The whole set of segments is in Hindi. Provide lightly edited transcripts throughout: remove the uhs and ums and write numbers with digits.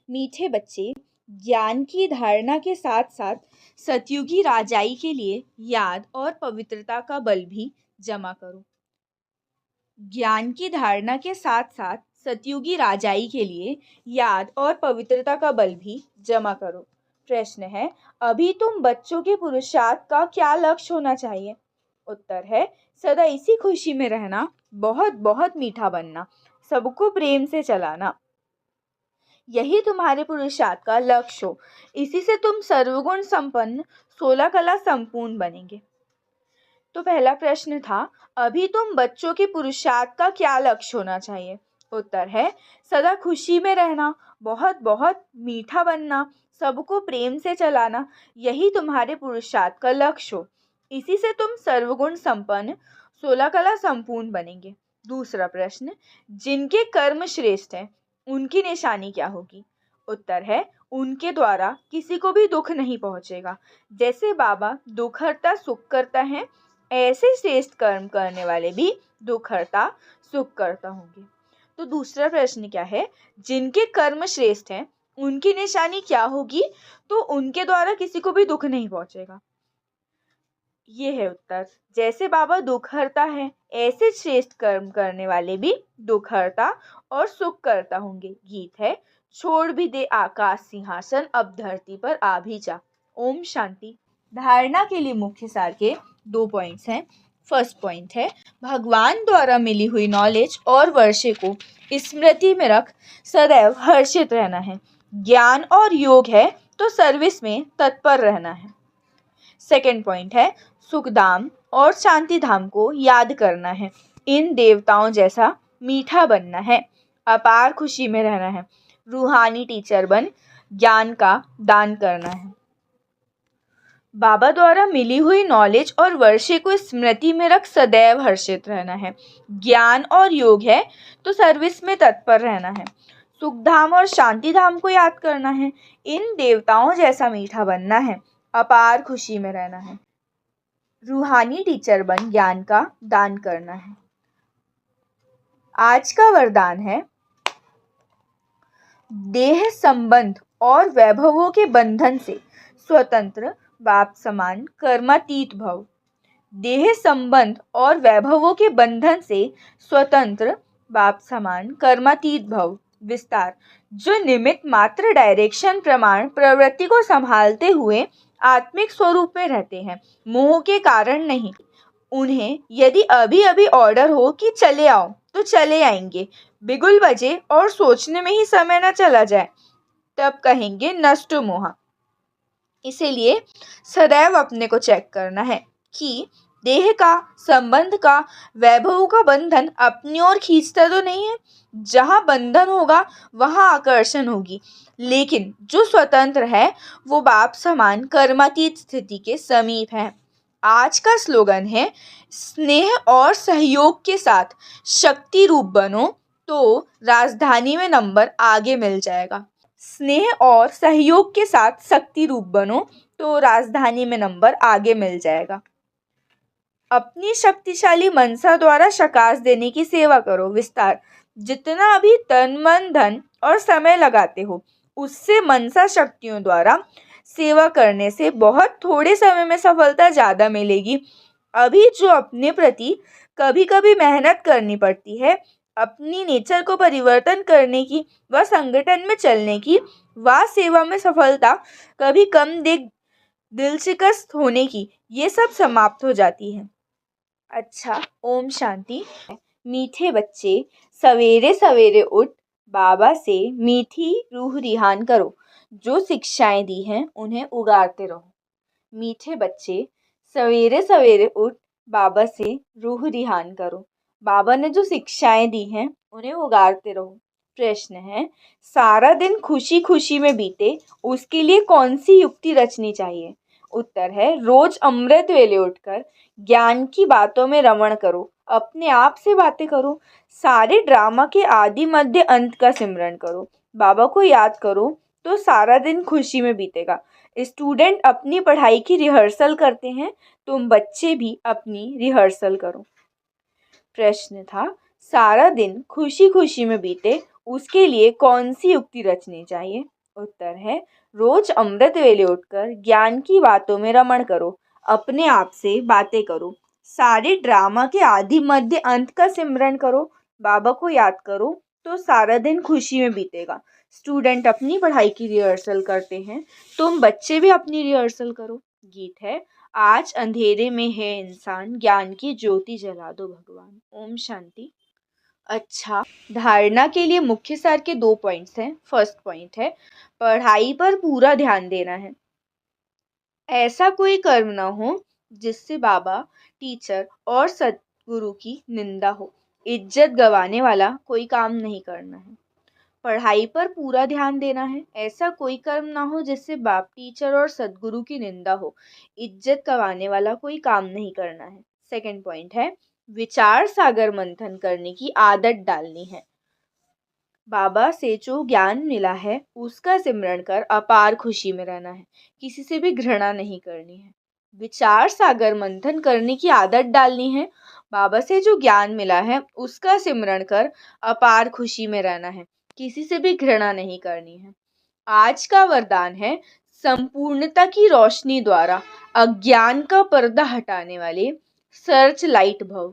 मीठे बच्चे, ज्ञान की धारणा के साथ साथ सतयुगी राजाई के लिए याद और पवित्रता का बल भी जमा करो। ज्ञान की धारणा के साथ साथ सतयुगी राजाई के लिए याद और पवित्रता का बल भी जमा करो। प्रश्न है, अभी तुम बच्चों के पुरुषार्थ का क्या लक्ष्य होना चाहिए? उत्तर है, सदा इसी खुशी में रहना, बहुत बहुत मीठा बनना, सबको प्रेम से चलाना। यही तुम्हारे पुरुषार्थ का लक्ष्य हो। इसी से तुम सर्वगुण संपन्न, 16 कला संपूर्ण बनेंगे। तो पहला प्रश्न था, अभी तुम बच्चों के पुरुषार्थ का क्या लक्ष्य होना चाहिए? उत्तर है, सदा खुशी में रहना, बहुत बहुत मीठा बनना, सबको प्रेम से चलाना, यही तुम्हारे पुरुषार्थ का लक्ष्य हो। इसी से तुम सर्वगुण संपन्न, 16 कला संपूर्ण बनेंगे। दूसरा प्रश्न, जिनके कर्म श्रेष्ठ हैं उनकी निशानी क्या होगी? उत्तर है, उनके द्वारा किसी को भी दुख नहीं पहुंचेगा। जैसे बाबा दुख हरता सुख करता है, ऐसे श्रेष्ठ कर्म करने वाले भी दुख हरता सुख करता होंगे। तो दूसरा प्रश्न क्या है, जिनके कर्म श्रेष्ठ हैं उनकी निशानी क्या होगी? तो उनके द्वारा किसी को भी दुख नहीं पहुंचेगा। ये है उत्तर। जैसे बाबा दुख हरता है, ऐसे श्रेष्ठ कर्म करने वाले भी दुख हरता और सुख करता होंगे। गीत है, छोड़ भी दे आकाश सिंहासन, अब धरती पर आ भी जा। ओम शांति। धारणा के लिए मुख्य सार के 2 पॉइंट्स हैं। फर्स्ट पॉइंट है, भगवान द्वारा मिली हुई नॉलेज और वर्षे को स्मृति में रख सदैव हर्षित रहना है। ज्ञान और योग है तो सर्विस में तत्पर रहना है। सेकेंड पॉइंट है, सुखधाम और शांति धाम को याद करना है। इन देवताओं जैसा मीठा बनना है, अपार खुशी में रहना है, रूहानी टीचर बन ज्ञान का दान करना है। बाबा द्वारा मिली हुई नॉलेज और वर्षे को स्मृति में रख सदैव हर्षित रहना है। ज्ञान और योग है तो सर्विस में तत्पर रहना है। सुखधाम और शांति धाम को याद करना है। इन देवताओं जैसा मीठा बनना है, अपार खुशी में रहना है, रूहानी टीचर बन ज्ञान का दान करना है। आज का वरदान है, देह संबंध और वैभवों के बंधन से स्वतंत्र, बाप समान, कर्मातीत भव। देह संबंध और वैभवों के बंधन से स्वतंत्र, बाप समान, कर्मातीत भव। विस्तार, जो निमित्त मात्र डायरेक्शन प्रमाण प्रवृत्ति को संभालते हुए आत्मिक स्वरूप में रहते हैं, मोह के कारण नहीं। उन्हें यदि अभी अभी ऑर्डर हो कि चले आओ तो चले आएंगे, बिगुल बजे और सोचने में ही समय न चला जाए, तब कहेंगे नष्ट मोहा। इसीलिए सदैव अपने को चेक करना है कि देह का, संबंध का, वैभव का बंधन अपनी ओर खींचता तो नहीं है। जहाँ बंधन होगा वहाँ आकर्षण होगी, लेकिन जो स्वतंत्र है वो बाप समान कर्मातीत स्थिति के समीप है। आज का स्लोगन है, स्नेह और सहयोग के साथ शक्ति रूप बनो तो राजधानी में नंबर आगे मिल जाएगा। स्नेह और सहयोग के साथ शक्ति रूप बनो तो राजधानी में नंबर आगे मिल जाएगा। अपनी शक्तिशाली मनसा द्वारा शकाश देने की सेवा करो। विस्तार, जितना अभी तन मन धन और समय लगाते हो उससे मनसा शक्तियों द्वारा सेवा करने से बहुत थोड़े समय में सफलता ज़्यादा मिलेगी। अभी जो अपने प्रति कभी कभी मेहनत करनी पड़ती है, अपनी नेचर को परिवर्तन करने की, व संगठन में चलने की, व सेवा में सफलता कभी कम दिल शिकस्त होने की, ये सब समाप्त हो जाती है। अच्छा, ओम शांति। मीठे बच्चे, सवेरे सवेरे उठ बाबा से मीठी रूह रिहान करो। जो शिक्षाएं दी हैं उन्हें उगारते रहो। मीठे बच्चे, सवेरे सवेरे उठ बाबा से रूह रिहान करो। बाबा ने जो शिक्षाएं दी हैं उन्हें उगारते रहो। प्रश्न है, सारा दिन खुशी खुशी में बीते उसके लिए कौन सी युक्ति रचनी चाहिए? उत्तर है, रोज अमृत वेले उठकर ज्ञान की बातों में रमण करो, अपने आप से बातें करो, सारे ड्रामा के आदि मध्य अंत का सिमरन करो, बाबा को याद करो तो सारा दिन खुशी में बीतेगा। स्टूडेंट अपनी पढ़ाई की रिहर्सल करते हैं, तुम बच्चे भी अपनी रिहर्सल करो। प्रश्न था, सारा दिन खुशी खुशी में बीते उसके लिए कौन सी युक्ति रचनी चाहिए? उत्तर है रोज अमृत वेले उठकर ज्ञान की बातों में रमण करो, अपने आप से बातें करो, सारे ड्रामा के आदि मध्य अंत का सिमरन करो, बाबा को याद करो तो सारा दिन खुशी में बीतेगा। स्टूडेंट अपनी पढ़ाई की रिहर्सल करते हैं, तुम बच्चे भी अपनी रिहर्सल करो। गीत है आज अंधेरे में है इंसान, ज्ञान की ज्योति जला दो भगवान। ओम शांति। अच्छा, धारणा के लिए मुख्य सार के 2 पॉइंट्स हैं। फर्स्ट पॉइंट है पढ़ाई पर पूरा ध्यान देना है। ऐसा कोई कर्म ना हो जिससे बाबा, टीचर और सद्गुरु की निंदा हो। इज्जत गंवाने वाला कोई काम नहीं करना है। पढ़ाई पर पूरा ध्यान देना है। ऐसा कोई कर्म ना हो जिससे बाप, टीचर और सद्गुरु की निंदा हो। इज्जत गंवाने वाला कोई काम नहीं करना है। सेकंड पॉइंट है विचार सागर मंथन करने की आदत डालनी है। बाबा से जो ज्ञान मिला है उसका सिमरण कर अपार खुशी में रहना है। किसी से भी घृणा नहीं करनी है। विचार सागर मंथन करने की आदत डालनी है। बाबा से जो ज्ञान मिला है उसका सिमरण कर अपार खुशी में रहना है। किसी से भी घृणा नहीं करनी है। आज का वरदान है संपूर्णता की रोशनी द्वारा अज्ञान का पर्दा हटाने वाले सर्च लाइट भव।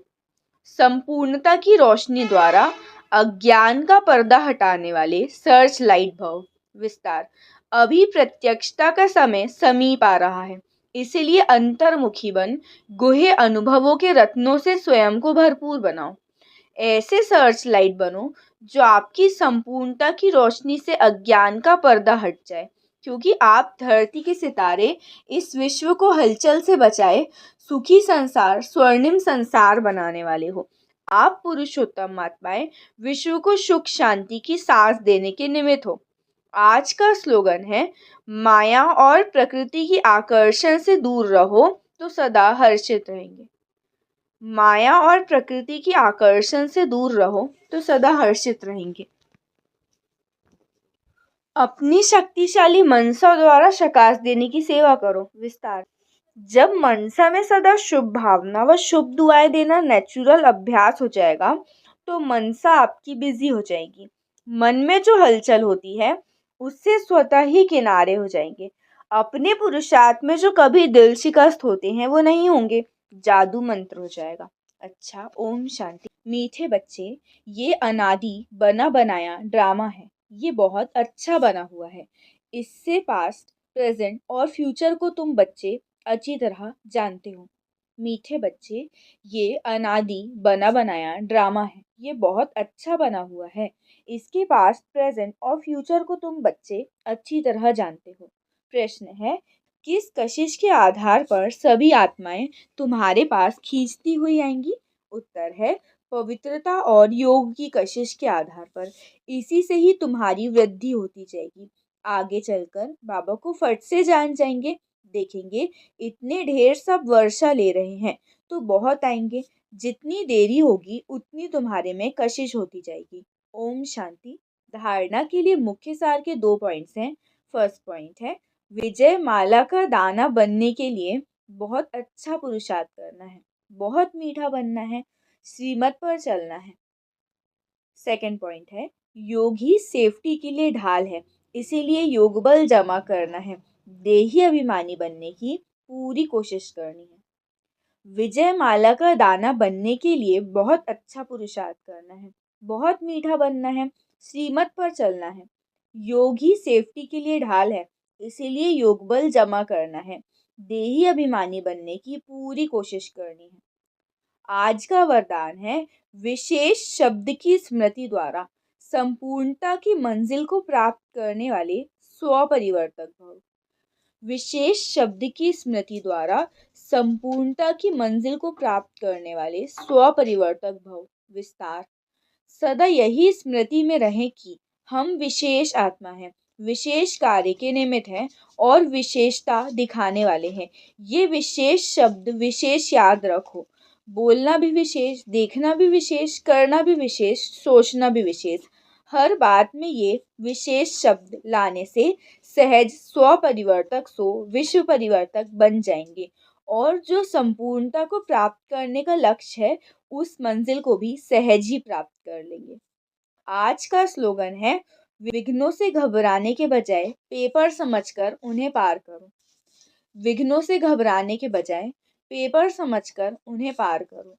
संपूर्णता की रोशनी द्वारा अज्ञान का पर्दा हटाने वाले सर्च लाइट भव। विस्तार। अभी प्रत्यक्षता का समय समीप आ रहा है, इसीलिए अंतर्मुखी बन गुहे अनुभवों के रत्नों से स्वयं को भरपूर बनाओ। ऐसे सर्च लाइट बनो जो आपकी संपूर्णता की रोशनी से अज्ञान का पर्दा हट जाए, क्योंकि आप धरती के सितारे इस विश्व को हलचल से बचाए सुखी संसार, स्वर्णिम संसार बनाने वाले हो। आप पुरुषोत्तम आत्माएं विश्व को सुख शांति की सांस देने के निमित्त हो। आज का स्लोगन है माया और प्रकृति की आकर्षण से दूर रहो तो सदा हर्षित रहेंगे। माया और प्रकृति की आकर्षण से दूर रहो तो सदा हर्षित रहेंगे। अपनी शक्तिशाली मनसा द्वारा शकाश देने की सेवा करो। विस्तार। जब मनसा में सदा शुभ भावना व शुभ दुआएं देना नेचुरल अभ्यास हो जाएगा तो मनसा आपकी बिजी हो जाएगी। मन में जो हलचल होती है उससे स्वतः ही किनारे हो जाएंगे। अपने पुरुषार्थ में जो कभी दिल शिकस्त होते हैं वो नहीं होंगे। जादू मंत्र हो जाएगा। अच्छा, ओम शांति। मीठे बच्चे, ये अनादि बना बनाया ड्रामा है। ये बहुत अच्छा बना हुआ है। इससे पास्ट, प्रेजेंट और फ्यूचर को तुम बच्चे अच्छी तरह जानते हो। मीठे बच्चे, ये अनादि बना बनाया ड्रामा है। ये बहुत अच्छा बना हुआ है। इसके पास्ट, प्रेजेंट और फ्यूचर को तुम बच्चे अच्छी तरह जानते हो। प्रश्न है किस कशिश के आधार पर सभी आत्माएं तुम्हारे पास खींचती हुई आएंगी? उत्तर है पवित्रता और योग की कशिश के आधार पर। इसी से ही तुम्हारी वृद्धि होती जाएगी। आगे चलकर बाबा को फट से जान जाएंगे। देखेंगे इतने ढेर सब वर्षा ले रहे हैं तो बहुत आएंगे। जितनी देरी होगी उतनी तुम्हारे में कशिश होती जाएगी। ओम शांति। धारणा के लिए मुख्य सार के 2 पॉइंट्स हैं। फर्स्ट पॉइंट है विजय माला का दाना बनने के लिए बहुत अच्छा पुरुषार्थ करना है, बहुत मीठा बनना है, श्रीमत पर चलना है। सेकंड पॉइंट है योग ही सेफ्टी के लिए ढाल है, इसीलिए योग बल जमा करना है, देही अभिमानी बनने की पूरी कोशिश करनी है। विजय माला का दाना बनने के लिए बहुत अच्छा पुरुषार्थ करना है, बहुत मीठा बनना है, श्रीमत पर चलना है। योग ही सेफ्टी के लिए ढाल है, इसीलिए योग बल जमा करना है, देही अभिमानी बनने की पूरी कोशिश करनी है। आज का वरदान है विशेष शब्द की स्मृति द्वारा संपूर्णता की मंजिल को प्राप्त करने वाले स्वपरिवर्तक भव। विशेष शब्द की स्मृति द्वारा संपूर्णता की मंजिल को प्राप्त करने वाले स्वपरिवर्तक भव। विस्तार। सदा यही स्मृति में रहें कि हम विशेष आत्मा हैं, विशेष कार्य के निमित्त हैं और विशेषता दिखाने वाले हैं। ये विशेष शब्द विशेष याद रखो। बोलना भी विशेष, देखना भी विशेष, करना भी विशेष, सोचना भी विशेष। हर बात में ये विशेष शब्द लाने से सहज स्वपरिवर्तक सो विश्व परिवर्तक बन जाएंगे और जो संपूर्णता को प्राप्त करने का लक्ष्य है उस मंजिल को भी सहज ही प्राप्त कर लेंगे। आज का स्लोगन है विघ्नों से घबराने के बजाय पेपर समझकर उन्हें पार करो। विघ्नों से घबराने के बजाय पेपर समझकर उन्हें पार करो।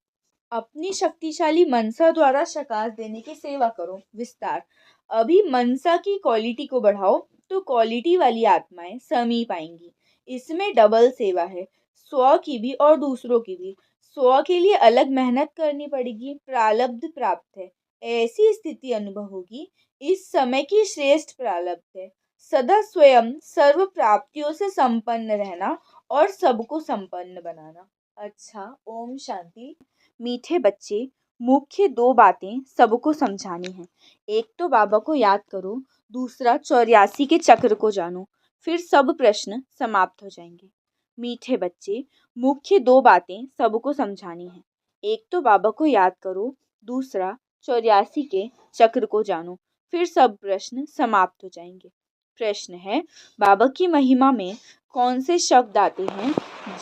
अपनी शक्तिशाली मनसा द्वारा शकास देने की सेवा करो। विस्तार। अभी मनसा की क्वालिटी को बढ़ाओ तो क्वालिटी वाली आत्माएं समीप आएंगी। इसमें डबल सेवा है, स्व की भी और दूसरों की भी। स्व के लिए अलग मेहनत करनी पड़ेगी, प्रारब्ध प्राप्त है, ऐसी स्थिति अनुभव होगी। इस समय की श्रेष्ठ प्रारब्ध है सदा स्वयं सर्व प्राप्तियों से संपन्न रहना और सबको संपन्न बनाना। अच्छा, ओम शांति। मीठे बच्चे, मुख्य दो बातें सबको समझानी हैं। एक तो बाबा को याद करो, दूसरा 84 के चक्र को जानो, फिर सब प्रश्न समाप्त हो जाएंगे। मीठे बच्चे, मुख्य दो बातें सबको समझानी हैं। एक तो बाबा को याद करो, दूसरा 84 के चक्र को जानो, फिर सब प्रश्न समाप्त हो जाएंगे। प्रश्न है, बाबा की महिमा में कौन से शब्द आते हैं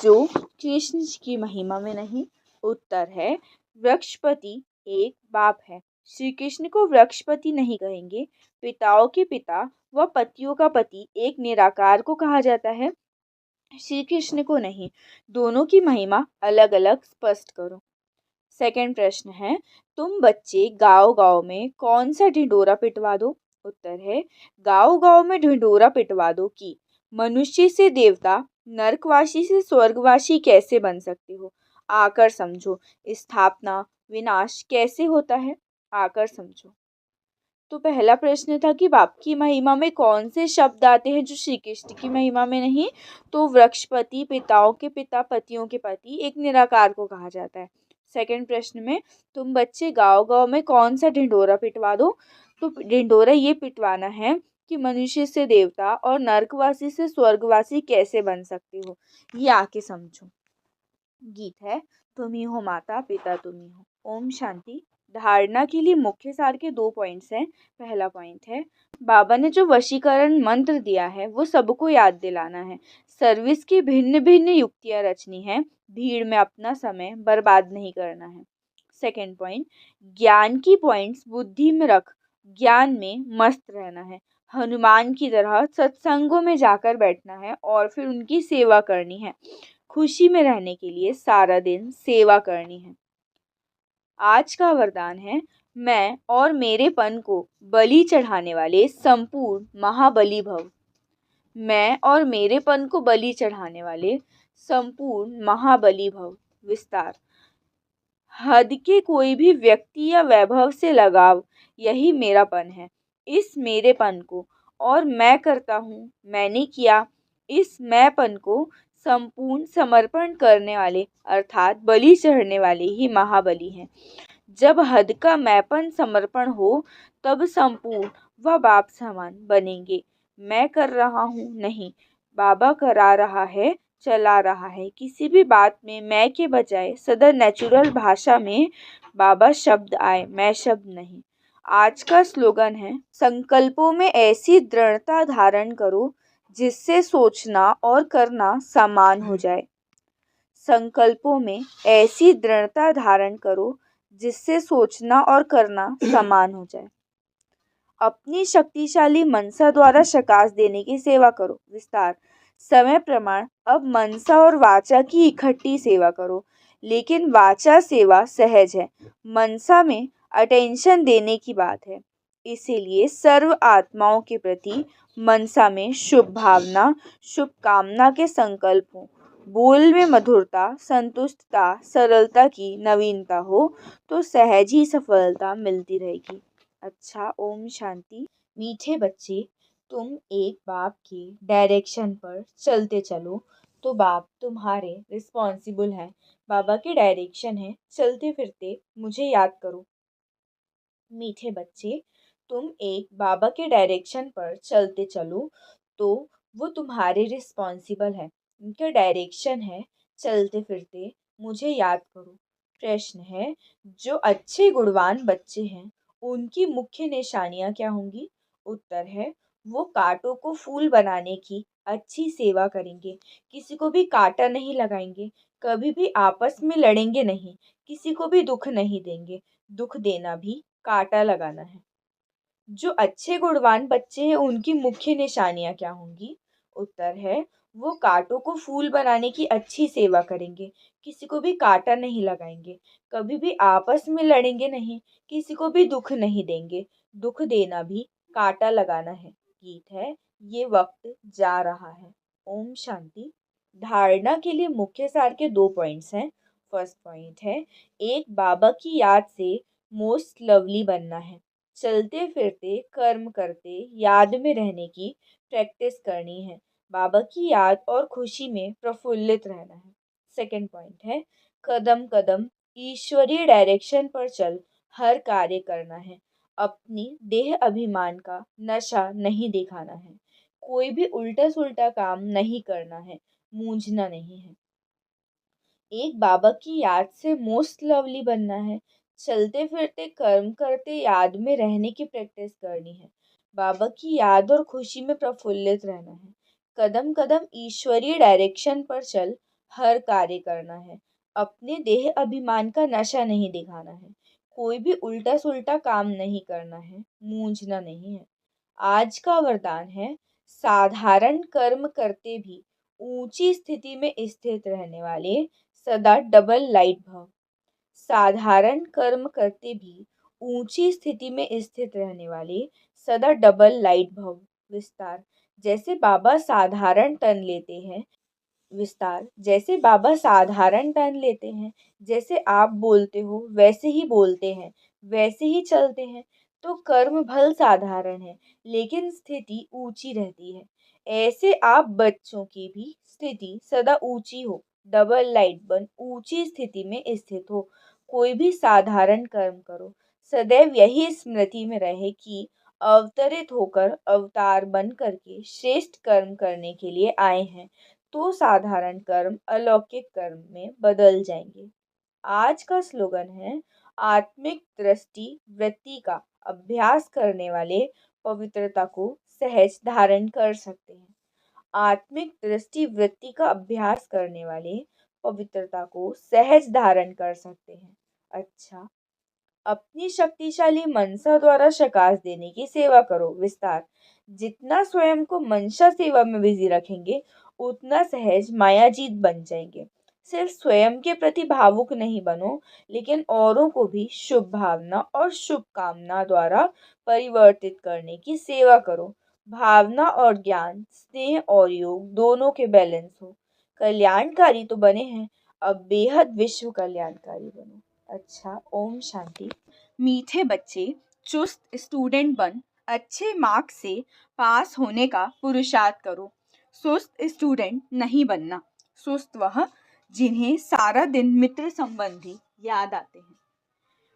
जो कृष्ण की महिमा में नहीं? उत्तर है, वृक्षपति एक बाप है। श्री कृष्ण को वृक्षपति नहीं कहेंगे। पिताओं के पिता व पतियों का पति एक निराकार को कहा जाता है, श्री कृष्ण को नहीं। दोनों की महिमा अलग अलग स्पष्ट करो। सेकंड प्रश्न है, तुम बच्चे गांव गांव में कौन सा ढिंडोरा पिटवा दो? उत्तर है, गांव गांव में ढिंडोरा पिटवा दो कि मनुष्य से देवता, नरकवासी से स्वर्गवासी कैसे बन सकते हो, आकर समझो। स्थापना विनाश कैसे होता है, आकर समझो। तो पहला प्रश्न था कि बाप की महिमा में कौन से शब्द आते हैं जो श्री कृष्ण की महिमा में नहीं? तो वृक्षपति, पिताओं के पिता, पतियों के पति, एक निराकार को कहा जाता है। सेकंड प्रश्न में, तुम बच्चे गांव गांव में कौन सा ढिंडोरा पिटवा दो? तो ढिंडोरा ये पिटवाना है कि मनुष्य से देवता और नरकवासी से स्वर्गवासी कैसे बन सकते हो, ये आके समझो। गीत है, तुम ही हो माता पिता तुम ही हो। ओम शांति। धारणा के लिए मुख्य सार के 2 पॉइंट्स हैं। पहला पॉइंट है, बाबा ने जो वशीकरण मंत्र दिया है वो सबको याद दिलाना है। सर्विस की भिन्न भिन्न युक्तियां रचनी है, भीड़ में अपना समय बर्बाद नहीं करना है। सेकंड पॉइंट, ज्ञान की पॉइंट्स बुद्धि में रख ज्ञान में मस्त रहना है। हनुमान की तरह सत्संगों में जाकर बैठना है और फिर उनकी सेवा करनी है। खुशी में रहने के लिए सारा दिन सेवा करनी है। आज का वरदान है, मैं और मेरेपन को बलि चढ़ाने वाले संपूर्ण महाबली भव। मैं और मेरेपन को बलि चढ़ाने वाले संपूर्ण महाबली भव। विस्तार। हद के कोई भी व्यक्ति या वैभव से लगाव, यही मेरापन है। इस मेरेपन को और मैं करता हूँ, मैंने किया, इस मैंपन को संपूर्ण समर्पण करने वाले अर्थात बलि चढ़ने वाले ही महाबली हैं। जब हद का मैंपन समर्पण हो तब संपूर्ण व बाप समान बनेंगे। मैं कर रहा हूँ नहीं, बाबा करा रहा है, चला रहा है। किसी भी बात में मैं के बजाय सदा नेचुरल भाषा में बाबा शब्द आए, मैं शब्द नहीं। आज का स्लोगन है, संकल्पों में ऐसी दृढ़ता धारण करो जिससे सोचना और करना समान हो जाए। संकल्पों में ऐसी दृढ़ता धारण करो जिससे सोचना और करना समान हो जाए। अपनी शक्तिशाली मनसा द्वारा शकास देने की सेवा करो। विस्तार। समय प्रमाण, अब मनसा और वाचा की इकट्ठी सेवा करो, लेकिन वाचा सेवा सहज है, मनसा में अटेंशन देने की बात है। इसीलिए सर्व आत्माओं के प्रति मनसा में शुभ भावना, शुभ कामना के संकल्प हो। बोल में मधुरता, संतुष्टता, सरलता की नवीनता हो तो सहज ही सफलता मिलती रहेगी। अच्छा, ओम शांति। मीठे बच्चे, तुम एक बाप के डायरेक्शन पर चलते चलो तो बाप तुम्हारे रिस्पॉन्सिबल हैं। बाबा के डायरेक्शन है, चलते फिरते मुझे याद करो। मीठे बच्चे, तुम एक बाबा के डायरेक्शन पर चलते चलो तो वो तुम्हारे रिस्पॉन्सिबल है। उनका डायरेक्शन है, चलते फिरते मुझे याद करो। प्रश्न है, जो अच्छे गुणवान बच्चे हैं उनकी मुख्य निशानियाँ क्या होंगी? उत्तर है, वो कांटों को फूल बनाने की अच्छी सेवा करेंगे, किसी को भी कांटा नहीं लगाएंगे, कभी भी आपस में लड़ेंगे नहीं, किसी को भी दुख नहीं देंगे। दुख देना भी कांटा लगाना है। जो अच्छे गुणवान बच्चे हैं उनकी मुख्य निशानियाँ क्या होंगी? उत्तर है, वो कांटों को फूल बनाने की अच्छी सेवा करेंगे, किसी को भी कांटा नहीं लगाएंगे, कभी भी आपस में लड़ेंगे नहीं, किसी को भी दुख नहीं देंगे। दुख देना भी कांटा लगाना है। गीत है, ये वक्त जा रहा है। ओम शांति। धारणा के लिए मुख्य सार के 2 पॉइंट्स हैं। फर्स्ट पॉइंट है, एक बाबा की याद से मोस्ट लवली बनना है। चलते फिरते कर्म करते याद में रहने की प्रैक्टिस करनी है। बाबा की याद और खुशी में प्रफुल्लित रहना है। सेकंड पॉइंट है, कदम कदम ईश्वरीय डायरेक्शन पर चल हर कार्य करना है। अपनी देह अभिमान का नशा नहीं दिखाना है। कोई भी उल्टा सुल्टा काम नहीं करना है। मूंझना नहीं है। एक बाबा की याद से मोस्ट लवली बनना है। चलते फिरते कर्म करते याद में रहने की प्रैक्टिस करनी है। बाबा की याद और खुशी में प्रफुल्लित रहना है। कदम कदम ईश्वरीय डायरेक्शन पर चल हर कार्य करना है। अपने देह अभिमान का नशा नहीं दिखाना है। कोई भी उल्टा सुल्टा काम नहीं करना है। मूंझना नहीं है। आज का वरदान है, साधारण कर्म करते भी ऊंची स्थिति में स्थित रहने वाले सदा डबल लाइट भव। साधारण कर्म करते भी ऊंची स्थिति में स्थित रहने वाले सदा डबल लाइट भव। विस्तार, जैसे बाबा साधारण तन लेते हैं। विस्तार, जैसे बाबा साधारण टर्न लेते हैं, जैसे आप बोलते हो वैसे ही बोलते हैं, वैसे ही चलते हैं, तो कर्म भल साधारण है लेकिन स्थिति ऊंची रहती है। ऐसे आप बच्चों की भी स्थिति सदा ऊंची हो, डबल लाइट बन ऊंची स्थिति में स्थित हो। कोई भी साधारण कर्म करो, सदैव यही स्मृति में रहे कि अवतरित होकर अवतार बन करके श्रेष्ठ कर्म करने के लिए आए हैं, तो साधारण कर्म अलौकिक कर्म में बदल जाएंगे। आज का स्लोगन है, आत्मिक दृष्टि वृत्ति का अभ्यास करने वाले पवित्रता को सहज धारण कर सकते हैं। आत्मिक दृष्टि वृत्ति का अभ्यास करने वाले पवित्रता को सहज धारण कर सकते हैं। अच्छा, अपनी शक्तिशाली मनसा द्वारा शकाश देने की सेवा करो। विस्तार, जितना स्वयं को मनसा सेवा में बिजी रखेंगे उतना सहज मायाजीत बन जाएंगे। सिर्फ स्वयं के प्रति भावुक नहीं बनो, लेकिन औरों को भी शुभ भावना और शुभकामना द्वारा परिवर्तित करने की सेवा करो। भावना और ज्ञान, स्नेह और योग दोनों के बैलेंस हो। कल्याणकारी तो बने हैं, अब बेहद विश्व कल्याणकारी बनो। अच्छा, ओम शांति। मीठे बच्चे, चुस्त स्टूडेंट बन अच्छे मार्क्स से पास होने का पुरुषार्थ करो। सुस्त स्टूडेंट नहीं बनना। सुस्त वह जिन्हें सारा दिन मित्र संबंधी याद आते हैं।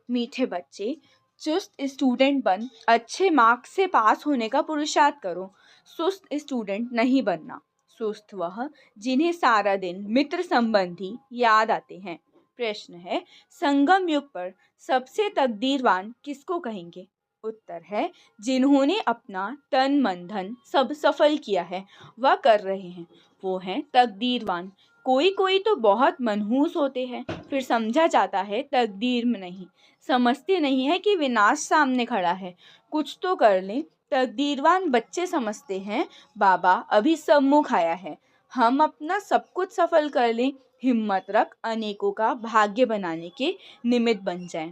मीठे बच्चे, चुस्त स्टूडेंट बन अच्छे मार्क्स से पास होने का पुरुषार्थ करो। सुस्त स्टूडेंट नहीं बनना। सुस्त वह जिन्हें सारा दिन मित्र संबंधी याद आते हैं। प्रश्न है, संगम युग पर सबसे तकदीरवान किसको कहेंगे? उत्तर है, जिन्होंने अपना तन मन धन सब सफल किया है वह कर रहे हैं, वो हैं तकदीरवान। कोई कोई तो बहुत मनहूस होते हैं, फिर समझा जाता है तकदीर में नहीं, समझते नहीं है कि विनाश सामने खड़ा है। कुछ तो कर लें। तकदीरवान बच्चे समझते हैं बाबा अभी सम्मुख आया है, हम अपना सब कुछ सफल कर लें, हिम्मत रख अनेकों का भाग्य बनाने के निमित्त बन जाएं।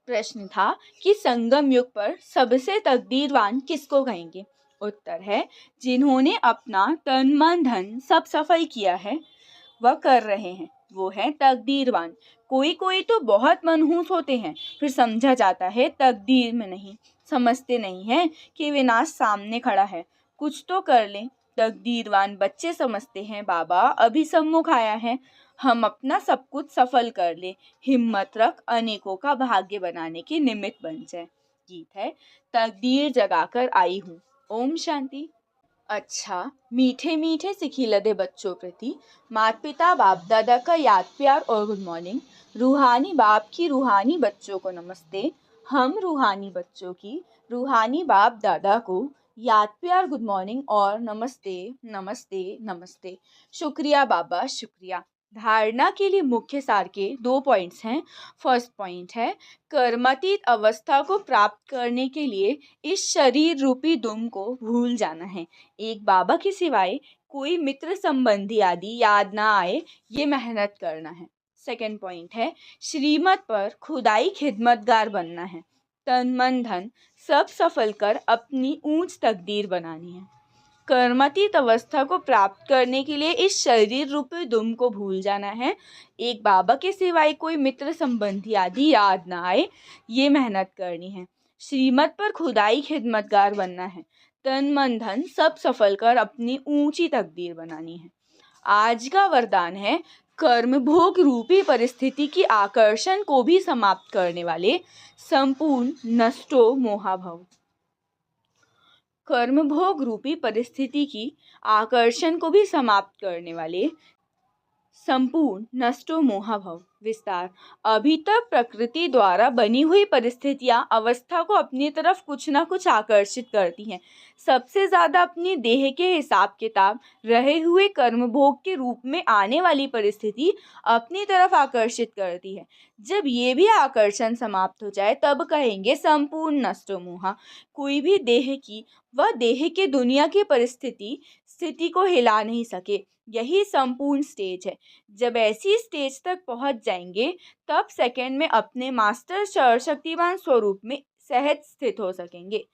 प्रश्न था कि संगम युग पर सबसे तकदीरवान किसको कहेंगे? उत्तर है, जिन्होंने अपना तन मन धन सब सफल किया है वह कर रहे हैं, वो है तकदीरवान। कोई कोई तो बहुत मनहूस होते हैं, फिर समझा जाता है तकदीर में नहीं, समझते नहीं है कि विनाश सामने खड़ा है। कुछ तो कर लें। तकदीरवान बच्चे समझते हैं बाबा अभी सम्मुख आया है, हम अपना सब कुछ सफल कर ले, हिम्मत रख अनेकों का भाग्य बनाने के निमित्त बन जाए। गीत है, तकदीर जगाकर आई हूँ। ओम शांति। अच्छा, मीठे मीठे सिखिलदे बच्चों प्रति माता पिता बाप दादा का याद प्यार और गुड मॉर्निंग। रूहानी बाप की रूहानी बच्चों को नमस्ते। हम रूहानी बच्चों की रूहानी बाप दादा को याद प्यार गुड मॉर्निंग और नमस्ते नमस्ते नमस्ते। शुक्रिया बाबा, शुक्रिया। धारणा के लिए मुख्य सार के 2 पॉइंट्स हैं। फर्स्ट पॉइंट है, कर्मातीत अवस्था को प्राप्त करने के लिए इस शरीर रूपी दुम को भूल जाना है। एक बाबा के सिवाय कोई मित्र संबंधी आदि याद ना आए, ये मेहनत करना है। सेकंड पॉइंट है, श्रीमत पर खुदाई खिदमतगार बनना है। तन मन धन सब सफल कर अपनी ऊंच तकदीर बनानी है। कर्मातीत अवस्था को प्राप्त करने के लिए इस शरीर रूपी दुम को भूल जाना है। एक बाबा के सिवाय कोई मित्र संबंधी आदि याद ना आए, ये मेहनत करनी है। श्रीमत पर खुदाई खिदमतगार बनना है। तन मन धन सब सफल कर अपनी ऊंची तकदीर बनानी है। आज का वरदान है, कर्म भोग रूपी परिस्थिति की आकर्षण को भी समाप्त करने वाले संपूर्ण नष्टो मोहाभव। कर्मभोग रूपी परिस्थिति की आकर्षण को भी समाप्त करने वाले संपूर्ण नष्टो मोहाभव। विस्तार, अभी तक प्रकृति द्वारा बनी हुई परिस्थितियां अवस्था को अपनी तरफ कुछ ना कुछ आकर्षित करती हैं। सबसे ज़्यादा अपनी देह के हिसाब किताब रहे हुए कर्मभोग के रूप में आने वाली परिस्थिति अपनी तरफ आकर्षित करती है। जब ये भी आकर्षण समाप्त हो जाए तब कहेंगे संपूर्ण नष्टो मोहा। कोई भी देह की व देह के दुनिया की स्थिति को हिला नहीं सके, यही संपूर्ण स्टेज है। जब ऐसी स्टेज तक पहुंच जाएंगे तब सेकंड में अपने मास्टर सर्वशक्तिमान स्वरूप में सहज स्थित हो सकेंगे।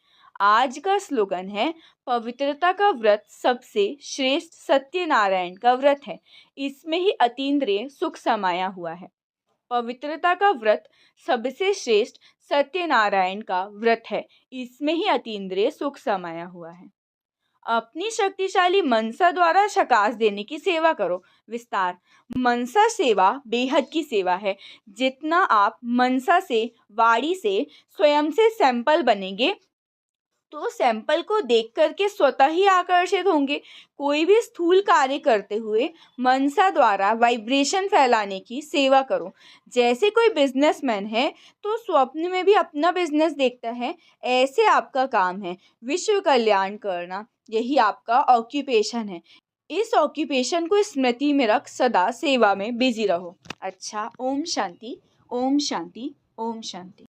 आज का स्लोगन है, पवित्रता का व्रत सबसे श्रेष्ठ सत्यनारायण का व्रत है, इसमें ही अतीन्द्रिय सुख समाया हुआ है। पवित्रता का व्रत सबसे श्रेष्ठ सत्यनारायण का व्रत है, इसमें ही अतीन्द्रिय सुख समाया हुआ है। अपनी शक्तिशाली मनसा द्वारा शकाश देने की सेवा करो। विस्तार, मनसा सेवा बेहद की सेवा है। जितना आप मनसा से, वाणी से स्वयं से सैंपल बनेंगे तो सैंपल को देख करके स्वतः ही आकर्षित होंगे। कोई भी स्थूल कार्य करते हुए मनसा द्वारा वाइब्रेशन फैलाने की सेवा करो। जैसे कोई बिजनेसमैन है तो स्वप्न में भी अपना बिजनेस देखता है, ऐसे आपका काम है विश्व कल्याण करना, यही आपका ऑक्यूपेशन है। इस ऑक्यूपेशन को स्मृति में रख सदा सेवा में बिजी रहो। अच्छा, ओम शांति, ओम शांति, ओम शांति।